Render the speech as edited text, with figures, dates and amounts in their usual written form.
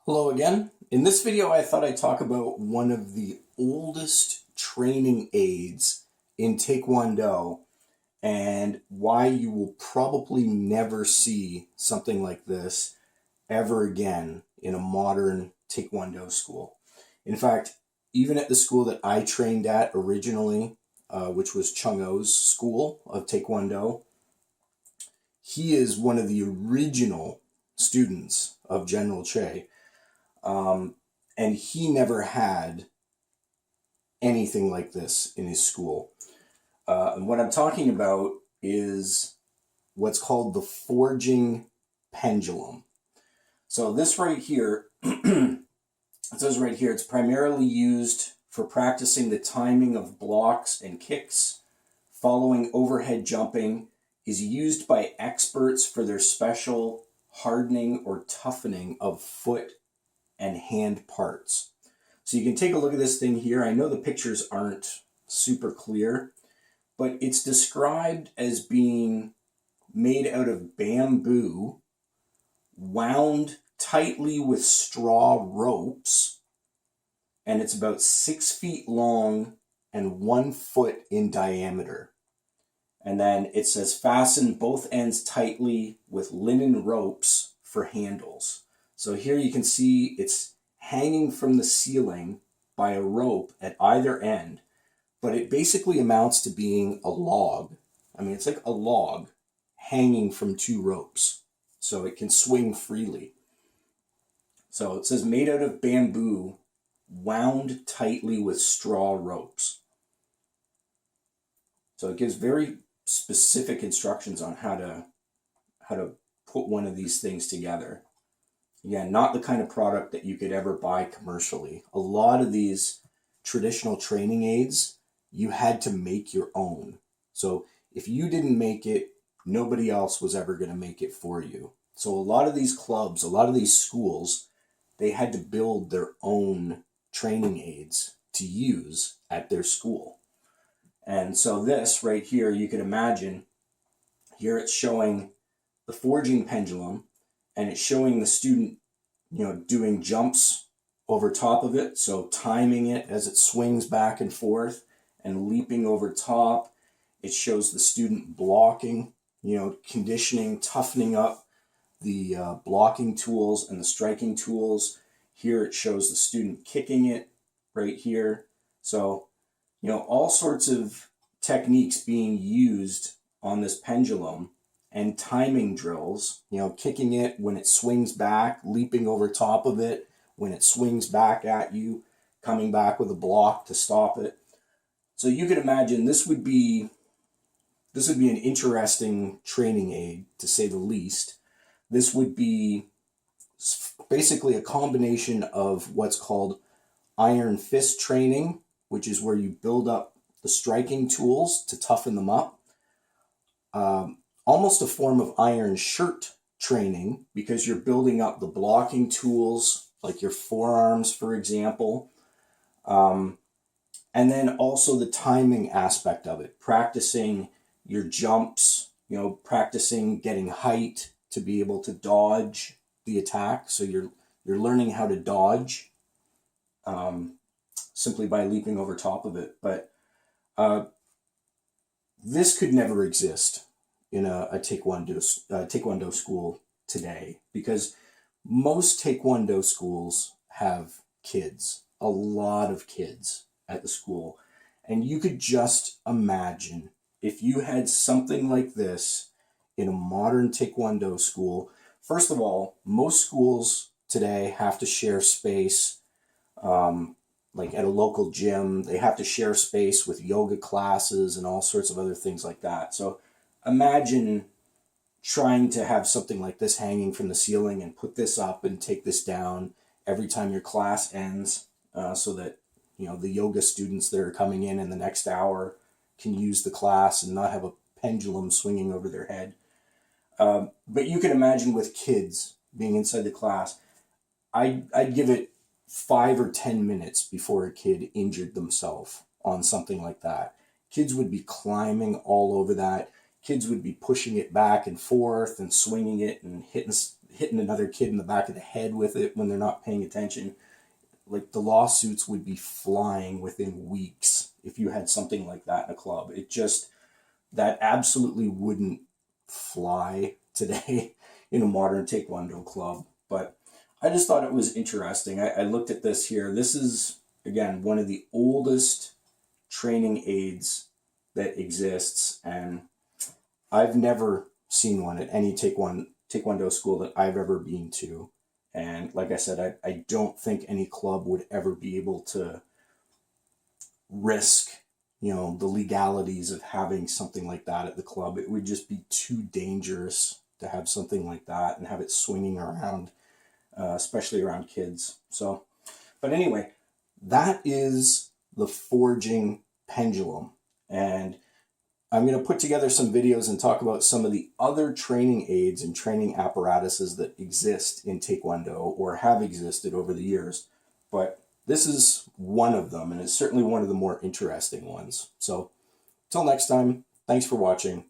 Hello again. In this video, I thought I'd talk about one of the oldest training aids in Taekwondo and why you will probably never see something like this ever again in a modern Taekwondo school. In fact, even at the school that I trained at originally, which was Chung Oh's school of Taekwondo, he is one of the original students of General Choi. And he never had anything like this in his school. And what I'm talking about is what's called the forging pendulum. So this right here, it says right here, it's primarily used for practicing the timing of blocks and kicks. Following overhead jumping is used by experts for their special hardening or toughening of foot and hand parts. So you can take a look at this thing here. I know the pictures aren't super clear, but it's described as being made out of bamboo, wound tightly with straw ropes, and it's about 6 feet long and 1 foot in diameter. And then it says fasten both ends tightly with linen ropes for handles. So here you can see it's hanging from the ceiling by a rope at either end, but it basically amounts to being a log. I mean, it's like a log hanging from 2 ropes, so it can swing freely. So it says made out of bamboo, wound tightly with straw ropes. So it gives very specific instructions on how to put one of these things together. Again, not the kind of product that you could ever buy commercially. A lot of these traditional training aids, you had to make your own. So if you didn't make it, nobody else was ever going to make it for you. So a lot of these clubs, a lot of these schools, they had to build their own training aids to use at their school. And so this right here, you can imagine, here it's showing the forging pendulum, and it's showing the student, doing jumps over top of it. So timing it as it swings back and forth and leaping over top. It shows the student blocking, conditioning, toughening up the blocking tools and the striking tools. Here it shows the student kicking it right here. So, all sorts of techniques being used on this pendulum. And timing drills, kicking it when it swings back, leaping over top of it when it swings back at you, coming back with a block to stop it. So you can imagine this would be an interesting training aid, to say the least. This would be basically a combination of what's called iron fist training, which is where you build up the striking tools to toughen them up. Almost a form of iron shirt training, because you're building up the blocking tools, like your forearms, for example. And then also the timing aspect of it, practicing your jumps, practicing getting height to be able to dodge the attack. So you're learning how to dodge simply by leaping over top of it. But this could never exist in a Taekwondo school today, because most Taekwondo schools have kids, a lot of kids at the school. And you could just imagine if you had something like this in a modern Taekwondo school. First of all, most schools today have to share space, like at a local gym. They have to share space with yoga classes and all sorts of other things like that. So imagine trying to have something like this hanging from the ceiling and put this up and take this down every time your class ends, so that the yoga students that are coming in the next hour can use the class and not have a pendulum swinging over their head. But you can imagine with kids being inside the class, I'd give it 5 or 10 minutes before a kid injured themselves on something like that. Kids would be climbing all over that. Kids would be pushing it back and forth and swinging it and hitting hitting another kid in the back of the head with it when they're not paying attention. Like, the lawsuits would be flying within weeks if you had something like that in a club. That absolutely wouldn't fly today in a modern Taekwondo club. But I just thought it was interesting. I looked at this here. This is, again, one of the oldest training aids that exists, and I've never seen one at any Taekwondo school that I've ever been to. And like I said, I don't think any club would ever be able to risk, the legalities of having something like that at the club. It would just be too dangerous to have something like that and have it swinging around, especially around kids. So, but anyway, that is the forging pendulum. And I'm going to put together some videos and talk about some of the other training aids and training apparatuses that exist in Taekwondo or have existed over the years. But this is one of them, and it's certainly one of the more interesting ones. So, till next time, thanks for watching.